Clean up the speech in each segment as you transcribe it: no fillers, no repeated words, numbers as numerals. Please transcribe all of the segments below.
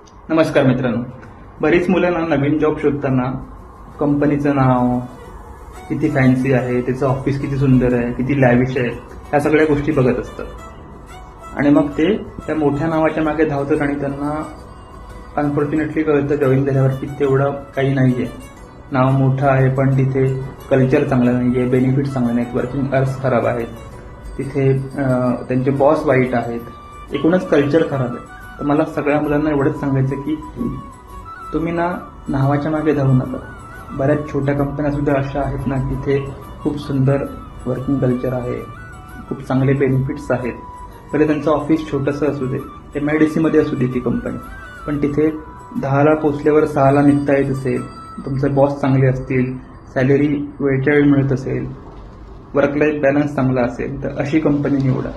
नमस्कार मित्रांनो. बरीच मुलं नवीन जॉब शोधताना कंपनीचं नाव किती फॅन्सी आहे, त्याचं ऑफिस किती सुंदर आहे, किती लॅविश आहे, ह्या सगळ्या गोष्टी बघत असतात आणि मग ते त्या मोठ्या नावाच्या मागे धावतात आणि त्यांना अनफॉर्च्युनेटली कळतं जॉईन झाल्यावर की तेवढं काही नाहीये. नाव मोठं आहे पण तिथे कल्चर चांगलं नाहीये, बेनिफिट्स चांगले नाहीत, वर्किंग आवर्स खराब आहेत, तिथे त्यांचे बॉस वाईट आहेत, एकूणच कल्चर खराब आहे. तर मला सगळ्या मुलांना एवढंच सांगायचं की तुम्ही नावाच्या मागे धावू नका. बऱ्याच छोट्या कंपन्या सुद्धा अशा आहेत ना, तिथे खूप सुंदर वर्किंग कल्चर आहे, खूप चांगले बेनिफिट्स आहेत. तरी त्यांचं ऑफिस छोटंसं असू दे, MIDC मध्ये असू दे ती कंपनी, पण तिथे 10ला पोचल्यावर 6ला निघता येत असेल, तुमचे बॉस चांगले असतील, सॅलरी वेळच्या वेळी मिळत असेल, वर्क लाईफ बॅलन्स चांगला असेल, तर अशी कंपनी निवडा.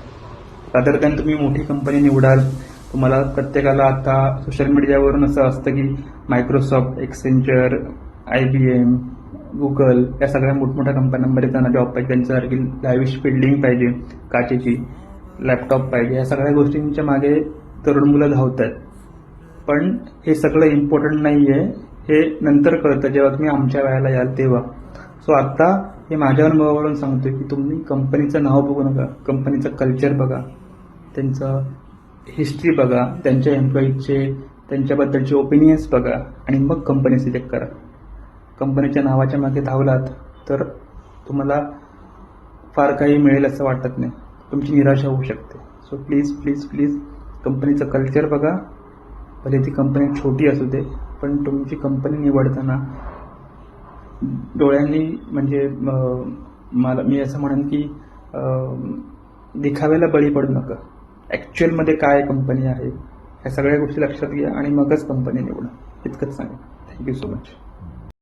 रादर दॅन तुम्ही मोठी कंपनी निवडाल. तुम्हाला प्रत्येकाला आता सोशल मीडियावरून असं असतं की मायक्रोसॉफ्ट, एक्सेंचर, IBM, गुगल या सगळ्या मोठमोठ्या कंपन्यांमध्ये त्यांना जॉब पाहिजे, त्यांच्यासारखी लॅविश बिल्डिंग पाहिजे, काचेची लॅपटॉप पाहिजे, या सगळ्या गोष्टींच्या मागे तरुण मुलं धावत आहेत. पण हे सगळं इम्पॉर्टंट नाही आहे, हे नंतर कळतं जेव्हा तुम्ही आमच्या वयाला याल तेव्हा. सो आता हे माझ्या अनुभवावरून सांगतोय की तुम्ही कंपनीचं नाव बघू नका, कंपनीचं कल्चर बघा, त्यांचं हिस्ट्री बघा, त्यांच्या एम्प्लॉईजचे त्यांच्याबद्दलचे ओपिनियन्स बघा आणि मग कंपनी सिलेक्ट करा. कंपनीच्या नावाच्या मागे धावलात तर तुम्हाला फार काही मिळेल असं वाटत नाही, तुमची निराशा होऊ शकते. सो प्लीज प्लीज प्लीज कंपनीचं कल्चर बघा. भले ती कंपनी छोटी असू दे, पण तुमची कंपनी निवडताना डोळ्यांनी म्हणजे मी असं म्हणेन की दिखाव्याला बळी पडू नका. ॲक्च्युअलमध्ये काय कंपनी आहे ह्या सगळ्या गोष्टी लक्षात घ्या आणि मगच कंपनी निवडा. इतकंच सांगा. Thank you so much.